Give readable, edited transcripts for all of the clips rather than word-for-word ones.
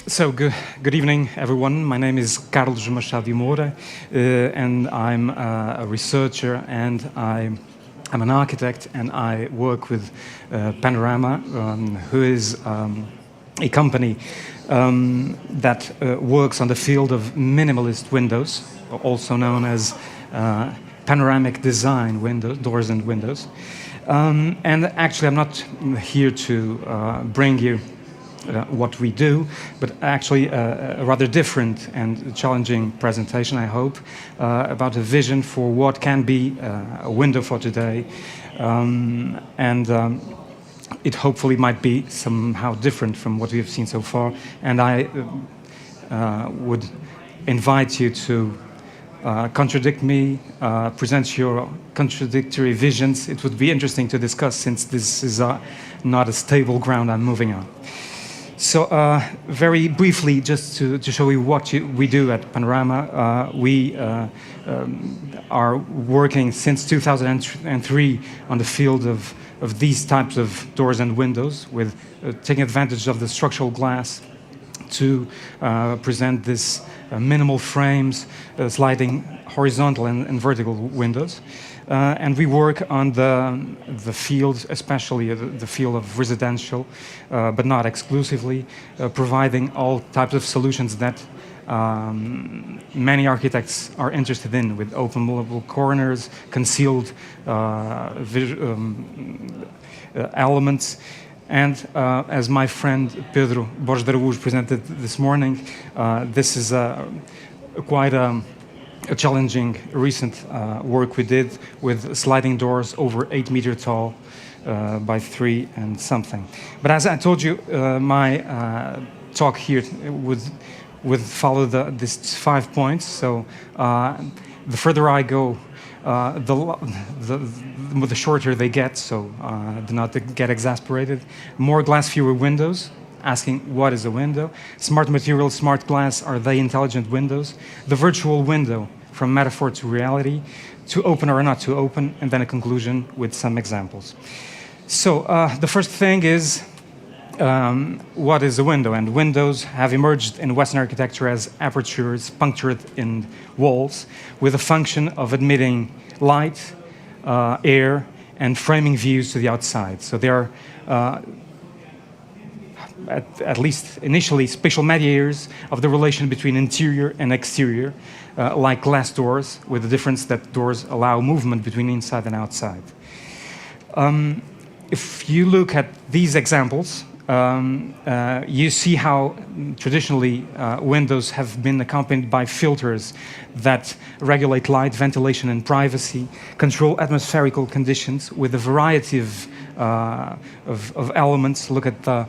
So, good evening, everyone. My name is Carlos Machado Moura, and I'm a researcher, and I'm an architect, and I work with Panorama, who is a company that works on the field of minimalist windows, also known as panoramic design windows, doors and windows. And actually, I'm not here to bring you what we do, but actually a rather different and challenging presentation, I hope, about a vision for what can be a window for today. It hopefully might be somehow different from what we have seen so far. And I would invite you to contradict me, present your contradictory visions. It would be interesting to discuss, since this is not a stable ground I'm moving on. So very briefly, just to show you what we do at Panorama, we are working since 2003 on the field of these types of doors and windows, with taking advantage of the structural glass to present this minimal frames, sliding horizontal and vertical windows. And we work on the field, especially the field of residential, but not exclusively, providing all types of solutions that many architects are interested in, with openable corners, concealed elements. And as my friend Pedro Borges de Araújo presented this morning, this is quite a challenging recent work we did with sliding doors over 8 meters tall by 3 and something. But as I told you, my talk here would follow these 5 points. So the further I go, the shorter they get, so do not get exasperated. More glass, fewer windows. Asking what is a window? Smart materials, smart glass, are they intelligent windows? The virtual window, from metaphor to reality, to open or not to open, and then a conclusion with some examples. So the first thing is, what is a window? And windows have emerged in Western architecture as apertures punctured in walls, with a function of admitting light, air, and framing views to the outside. So they are at least initially, spatial mediators of the relation between interior and exterior, like glass doors, with the difference that doors allow movement between inside and outside. If you look at these examples, you see how traditionally windows have been accompanied by filters that regulate light, ventilation, and privacy, control atmospherical conditions with a variety of elements. Look at the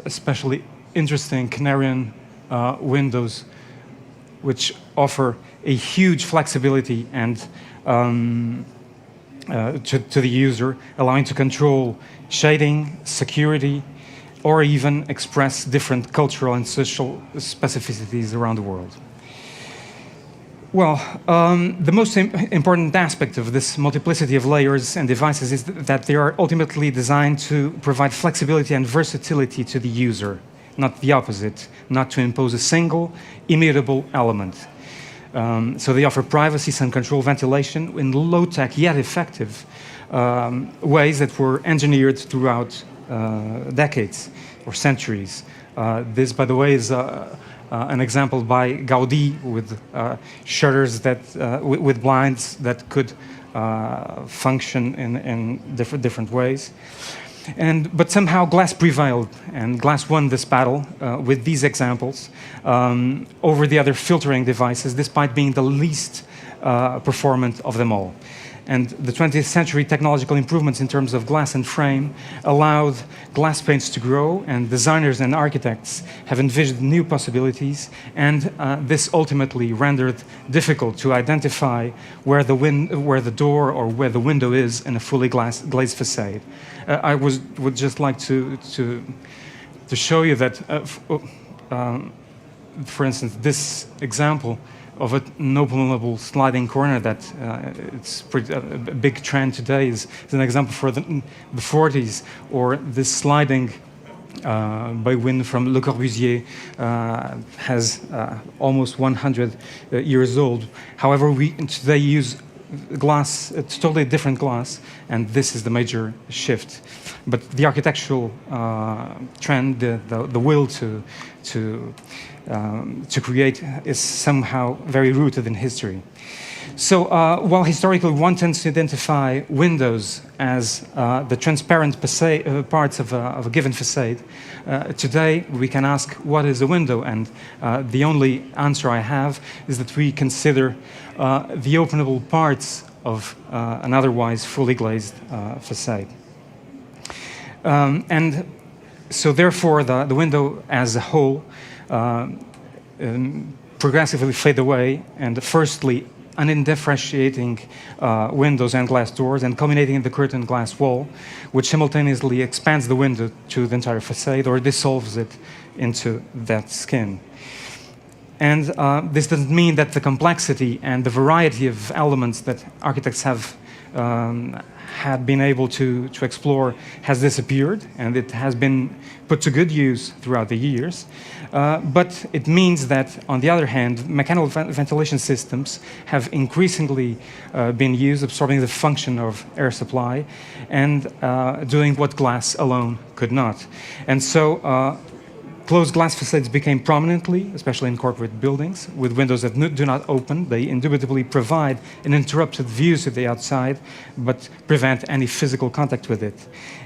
especially interesting Canarian windows, which offer a huge flexibility and to the user, allowing to control shading, security, or even express different cultural and social specificities around the world. Well, the most important aspect of this multiplicity of layers and devices is that they are ultimately designed to provide flexibility and versatility to the user, not the opposite, not to impose a single, immutable element. So they offer privacy, sun control, ventilation in low-tech yet effective ways that were engineered throughout decades or centuries. This, by the way, is an example by Gaudí, with shutters that, with blinds that could function in different ways. But somehow glass prevailed, and glass won this battle with these examples over the other filtering devices, despite being the least performant of them all. And the 20th century technological improvements in terms of glass and frame allowed glass paints to grow, and designers and architects have envisioned new possibilities, and this ultimately rendered difficult to identify where the door or where the window is in a fully glazed facade. I would just like to show you that, for instance, this example of an openable sliding corner that it's a big trend today is an example for the 40s, or this sliding by wind from Le Corbusier has almost 100 years old. However, we today use glass, it's totally different glass, and this is the major shift. But the architectural trend, the will to create is somehow very rooted in history. So while historically one tends to identify windows as the transparent parts of a given facade, today we can ask what is a window, and the only answer I have is that we consider the openable parts of an otherwise fully glazed facade. And so therefore the window as a whole progressively fade away, and firstly undifferentiating windows and glass doors, and culminating in the curtained glass wall, which simultaneously expands the window to the entire facade or dissolves it into that skin. And this doesn't mean that the complexity and the variety of elements that architects have had been able to explore has disappeared, and it has been put to good use throughout the years. But it means that, on the other hand, mechanical ventilation systems have increasingly been used, absorbing the function of air supply and doing what glass alone could not. And so closed glass facades became prominently, especially in corporate buildings, with windows that do not open. They indubitably provide uninterrupted views to the outside, but prevent any physical contact with it.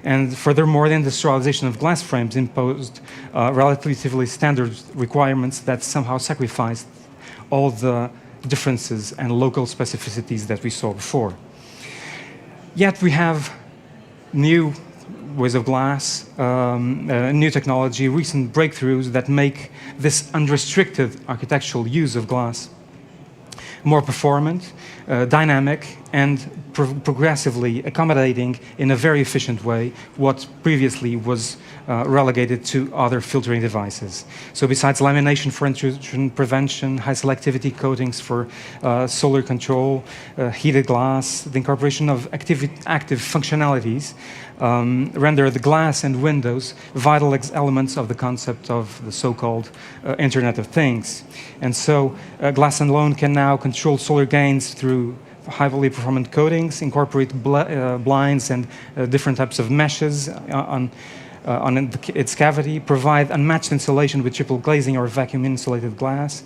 And furthermore, the industrialization of glass frames imposed relatively standard requirements that somehow sacrificed all the differences and local specificities that we saw before. Yet we have new ways of glass, new technology, recent breakthroughs that make this unrestricted architectural use of glass more performant, dynamic, and progressively accommodating in a very efficient way what previously was relegated to other filtering devices. So besides lamination for intrusion prevention, high selectivity coatings for solar control, heated glass, the incorporation of active functionalities render the glass and windows vital elements of the concept of the so-called Internet of Things. And so glass alone can now control solar gains through highly performant coatings, incorporate blinds and different types of meshes on its cavity, provide unmatched insulation with triple glazing or vacuum insulated glass,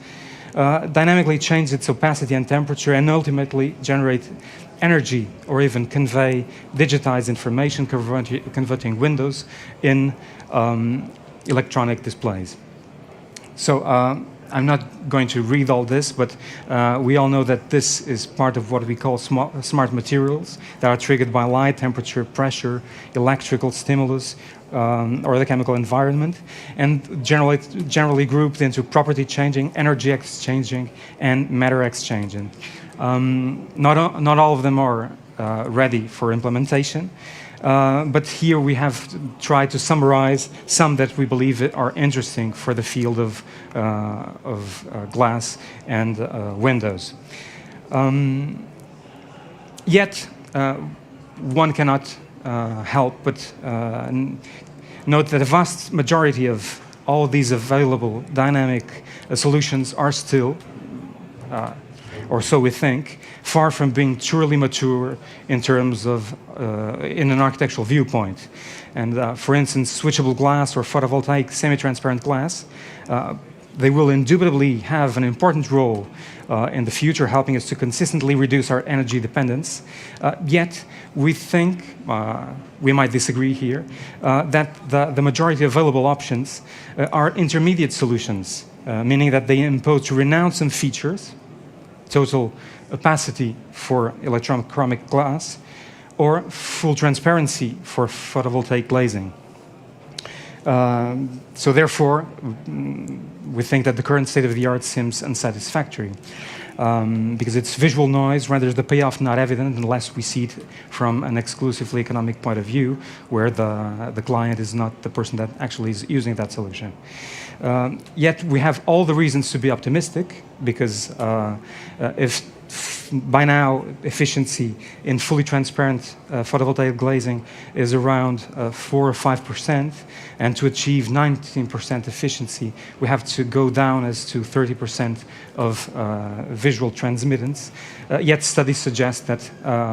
dynamically change its opacity and temperature, and ultimately generate energy or even convey digitized information, converting windows in electronic displays. So I'm not going to read all this, but we all know that this is part of what we call smart materials that are triggered by light, temperature, pressure, electrical stimulus, or the chemical environment, and generally grouped into property changing, energy exchanging, and matter exchanging. Not all of them are ready for implementation. But here we have tried to summarize some that we believe are interesting for the field of glass and windows. Yet, one cannot help but note that a vast majority of all these available dynamic solutions are still, or so we think, far from being truly mature in terms of in an architectural viewpoint. And for instance, switchable glass or photovoltaic semi-transparent glass, they will indubitably have an important role in the future, helping us to consistently reduce our energy dependence. Yet, we think, we might disagree here, that the majority of available options are intermediate solutions, meaning that they impose to renounce some features, total opacity for electrochromic glass, or full transparency for photovoltaic glazing. So therefore, we think that the current state of the art seems unsatisfactory because its visual noise renders the payoff not evident unless we see it from an exclusively economic point of view, where the client is not the person that actually is using that solution. Yet we have all the reasons to be optimistic, because if by now, efficiency in fully transparent photovoltaic glazing is around 4 or 5%, and to achieve 19% efficiency, we have to go down as to 30% of visual transmittance. Yet studies suggest that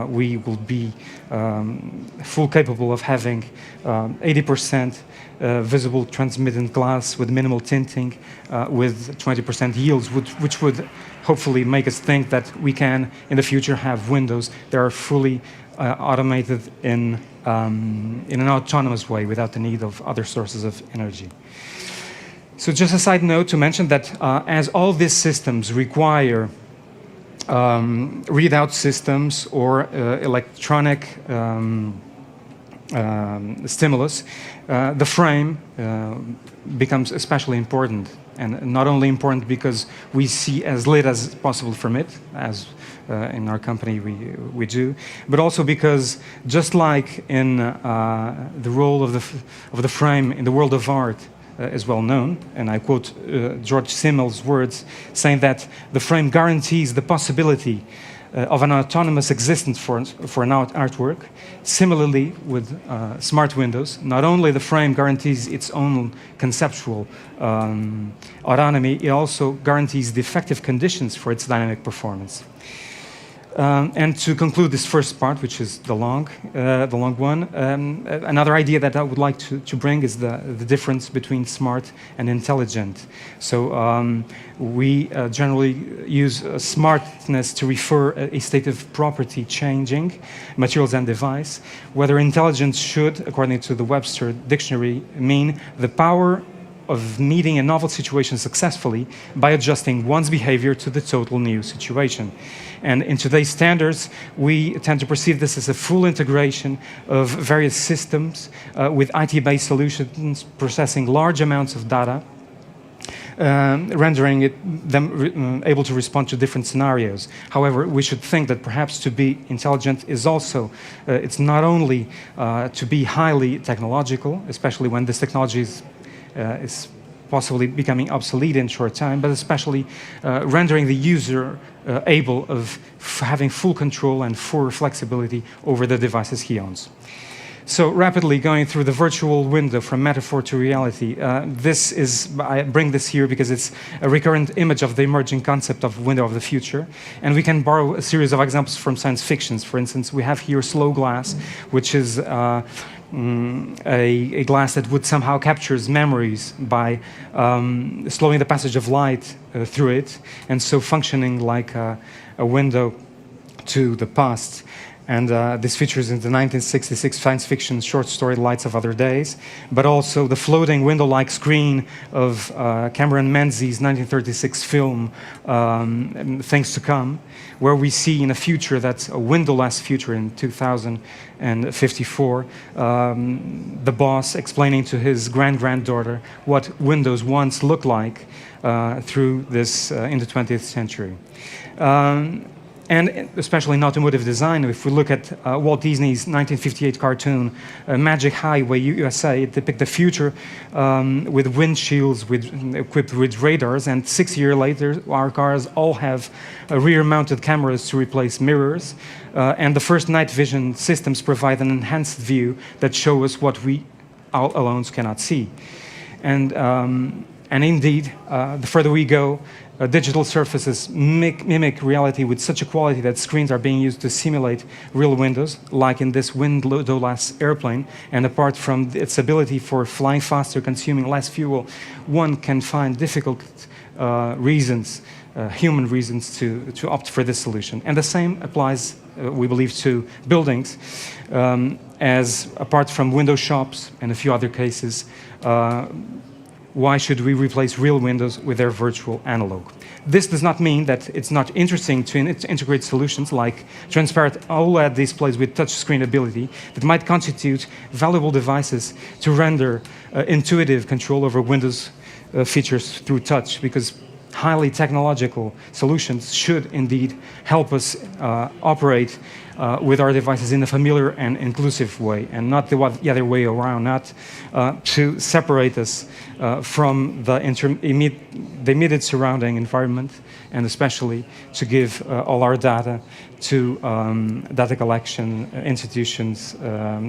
we will be full capable of having 80% visible transmittent glass with minimal tinting, with 20% yields, which would hopefully make us think that we can, in the future, have windows that are fully automated in an autonomous way without the need of other sources of energy. So just a side note to mention that as all these systems require readout systems or electronic stimulus, the frame becomes especially important. And not only important because we see as little as possible from it, as in our company we do, but also because just like in the role of the frame in the world of art is well known, and I quote George Simmel's words, saying that the frame guarantees the possibility of an autonomous existence for an artwork. Similarly, with smart windows, not only the frame guarantees its own conceptual autonomy, it also guarantees the effective conditions for its dynamic performance. And to conclude this first part, which is the long one, another idea that I would like to bring is the difference between smart and intelligent. So we generally use smartness to refer a state of property changing, materials and device, whether intelligence should, according to the Webster dictionary, mean the power of meeting a novel situation successfully by adjusting one's behavior to the total new situation. And in today's standards, we tend to perceive this as a full integration of various systems with IT-based solutions processing large amounts of data, rendering them able to respond to different scenarios. However, we should think that perhaps to be intelligent is also, it's not only to be highly technological, especially when this technology is possibly becoming obsolete in short time, but especially rendering the user able of having full control and full flexibility over the devices he owns. So rapidly going through the virtual window from metaphor to reality, I bring this here because it's a recurrent image of the emerging concept of window of the future. And we can borrow a series of examples from science fictions. For instance, we have here slow glass, which is a glass that would somehow captures memories by slowing the passage of light through it, and so functioning like a window to the past. And this features in the 1966 science fiction short story Lights of Other Days, but also the floating window-like screen of Cameron Menzies' 1936 film Things to Come, where we see in a future that's a windowless future in 2054, the boss explaining to his grand-granddaughter what windows once looked like through this in the 20th century. And especially in automotive design, if we look at Walt Disney's 1958 cartoon, Magic Highway USA, it depicts the future with windshields equipped with radars, and 6 years later, our cars all have rear-mounted cameras to replace mirrors, and the first night vision systems provide an enhanced view that show us what we all alone cannot see. And indeed, the further we go, digital surfaces mimic reality with such a quality that screens are being used to simulate real windows, like in this windowless airplane. And apart from its ability for flying faster, consuming less fuel, one can find difficult reasons, human reasons to opt for this solution. And the same applies, we believe, to buildings, as apart from window shops and a few other cases, why should we replace real windows with their virtual analog? This does not mean that it's not interesting to integrate solutions like transparent OLED displays with touchscreen ability that might constitute valuable devices to render intuitive control over Windows features through touch, because highly technological solutions should indeed help us operate with our devices in a familiar and inclusive way, and not the other way around, not to separate us from the immediate surrounding environment, and especially to give all our data to data collection institutions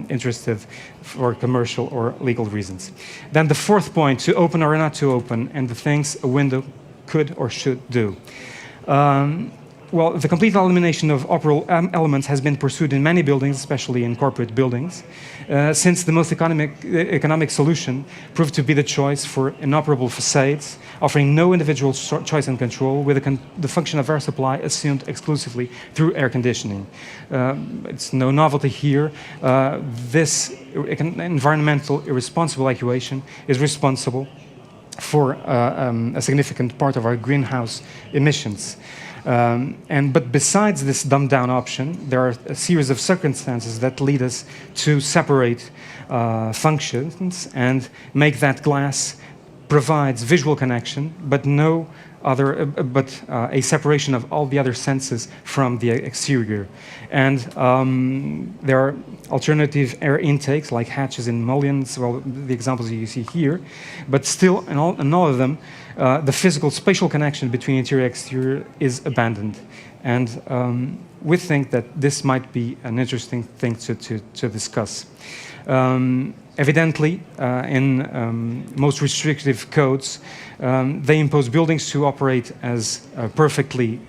interested for commercial or legal reasons. Then the fourth point, to open or not to open, and the things a window could or should do. Well, the complete elimination of operable elements has been pursued in many buildings, especially in corporate buildings, since the most economic solution proved to be the choice for inoperable facades, offering no individual choice and control, with the function of air supply assumed exclusively through air conditioning. It's no novelty here. This environmental irresponsible actuation is responsible for a significant part of our greenhouse emissions. But besides this dumbed-down option, there are a series of circumstances that lead us to separate functions and make that glass provides visual connection, but no other, a separation of all the other senses from the exterior. And there are alternative air intakes like hatches and mullions, well, the examples you see here, but still in all of them, the physical spatial connection between interior and exterior is abandoned. And we think that this might be an interesting thing to discuss. Evidently, in most restrictive codes, they impose buildings to operate as perfectly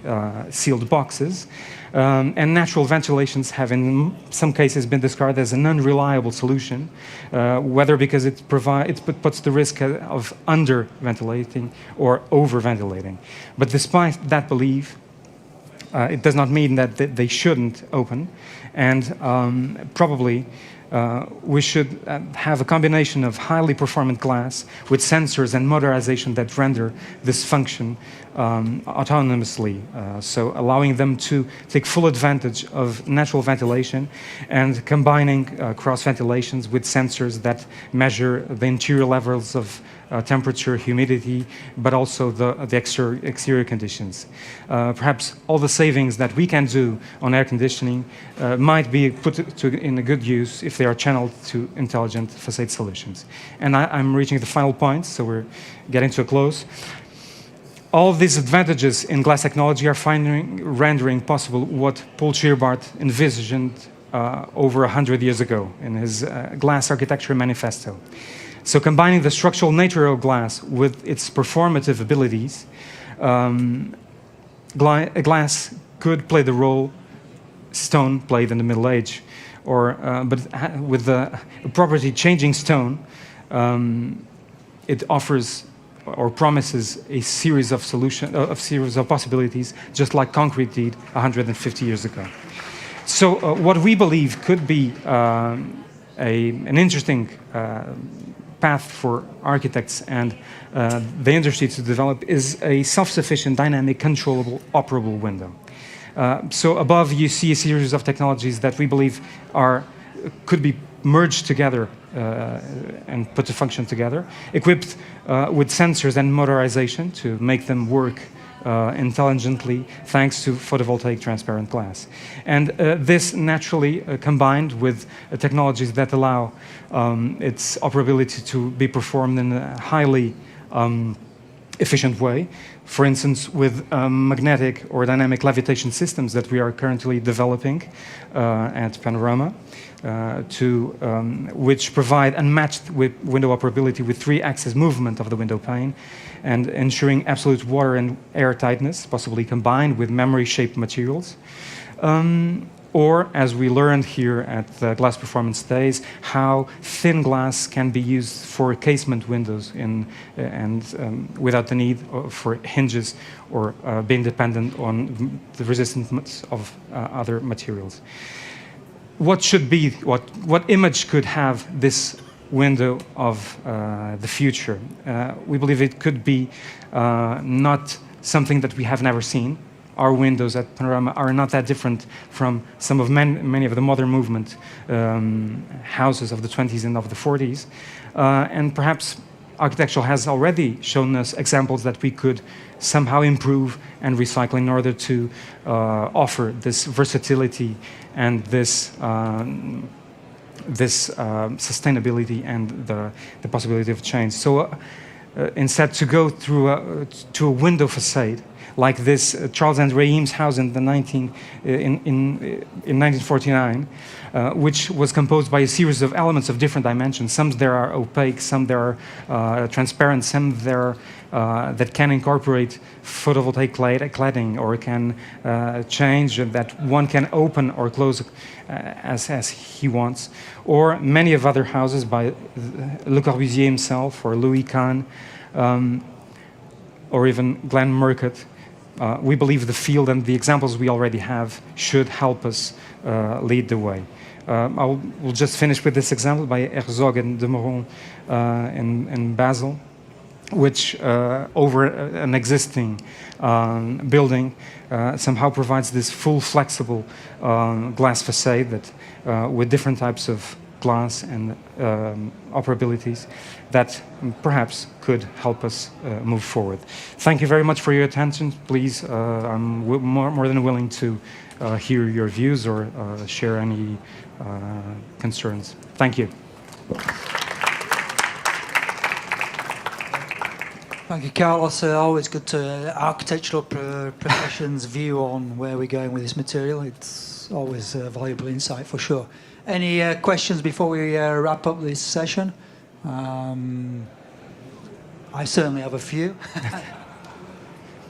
sealed boxes, and natural ventilations have in some cases been described as an unreliable solution, whether because it puts the risk of under-ventilating or over-ventilating. But despite that belief, it does not mean that they shouldn't open, and probably we should have a combination of highly performant glass with sensors and motorization that render this function autonomously, so allowing them to take full advantage of natural ventilation and combining cross ventilations with sensors that measure the interior levels of temperature, humidity, but also the exterior conditions. Perhaps all the savings that we can do on air conditioning might be put in a good use if they are channeled to intelligent facade solutions. And I'm reaching the final point, so we're getting to a close. All of these advantages in glass technology are rendering possible what Paul Scheerbart envisioned over 100 years ago in his Glass Architecture Manifesto. So combining the structural nature of glass with its performative abilities, glass could play the role stone played in the Middle Age, but with the property-changing stone, it offers or promises a series of possibilities, just like concrete did 150 years ago. So what we believe could be an interesting path for architects and the industry to develop is a self-sufficient, dynamic, controllable, operable window. So above you see a series of technologies that we believe could be merged together and put to function together, equipped with sensors and motorization to make them work intelligently thanks to photovoltaic transparent glass. And this naturally combined with technologies that allow its operability to be performed in a highly efficient way, for instance with magnetic or dynamic levitation systems that we are currently developing at Panorama, which provide unmatched window operability with 3-axis movement of the window pane and ensuring absolute water and air tightness, possibly combined with memory-shaped materials. Or, as we learned here at the Glass Performance Days, how thin glass can be used for casement windows without the need for hinges or being dependent on the resistance of other materials. What image could have this window of the future? We believe it could be not something that we have never seen. Our windows at Panorama are not that different from some of many of the modern movement houses of the 20s and of the 40s. And perhaps architecture has already shown us examples that we could somehow improve and recycle in order to offer this versatility and this sustainability and the possibility of change. So instead to go through to a window facade like this Charles Andre Eames house in 1949, which was composed by a series of elements of different dimensions. Some there are opaque, some there are transparent, some there that can incorporate photovoltaic cladding or can change, that one can open or close as he wants. Or many of other houses by Le Corbusier himself or Louis Kahn, or even Glenn Murcutt. We believe the field and the examples we already have should help us lead the way. We'll just finish with this example by Herzog and de Meuron in Basel, which over an existing building somehow provides this full flexible glass facade that with different types of glass and operabilities that perhaps could help us move forward. Thank you very much for your attention. Please, I'm more than willing to hear your views or share any concerns. Thank you. Thank you, Carlos. Always good to architectural profession's view on where we're going with this material. It's always a valuable insight for sure. Any questions before we wrap up this session? I certainly have a few.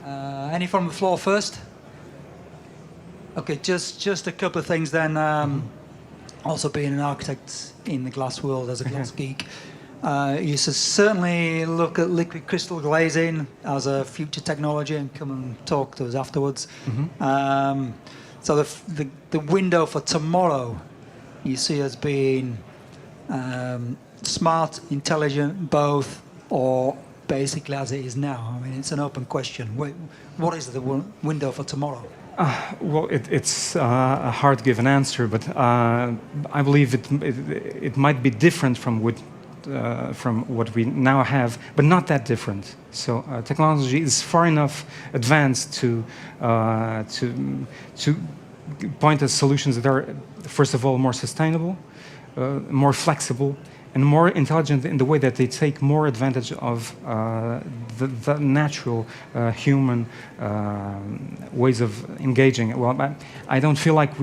Any from the floor first? Okay, just a couple of things then. Also being an architect in the glass world as a glass geek, you should certainly look at liquid crystal glazing as a future technology and come and talk to us afterwards. So the window for tomorrow you see as being smart, intelligent, both, or basically as it is now? I mean, it's an open question. What is the window for tomorrow? Well, it's a hard to give an answer, but I believe it might be different from what we now have, but not that different. So technology is far enough advanced to point at solutions that are, first of all, more sustainable, more flexible, and more intelligent in the way that they take more advantage of the natural human ways of engaging. Well, I don't feel like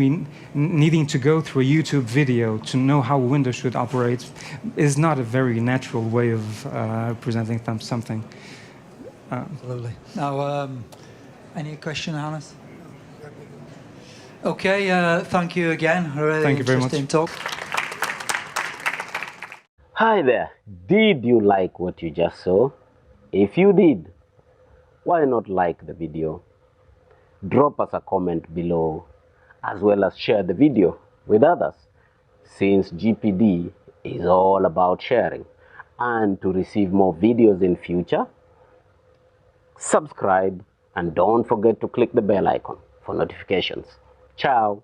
needing to go through a YouTube video to know how a window should operate is not a very natural way of presenting something. Absolutely. Now, any question, Hannes? Okay, thank you again. Really thank you very much. Talk. Hi there. Did you like what you just saw? If you did, why not like the video? Drop us a comment below, as well as share the video with others, since GPD is all about sharing. And to receive more videos in future, subscribe and don't forget to click the bell icon for notifications. Ciao.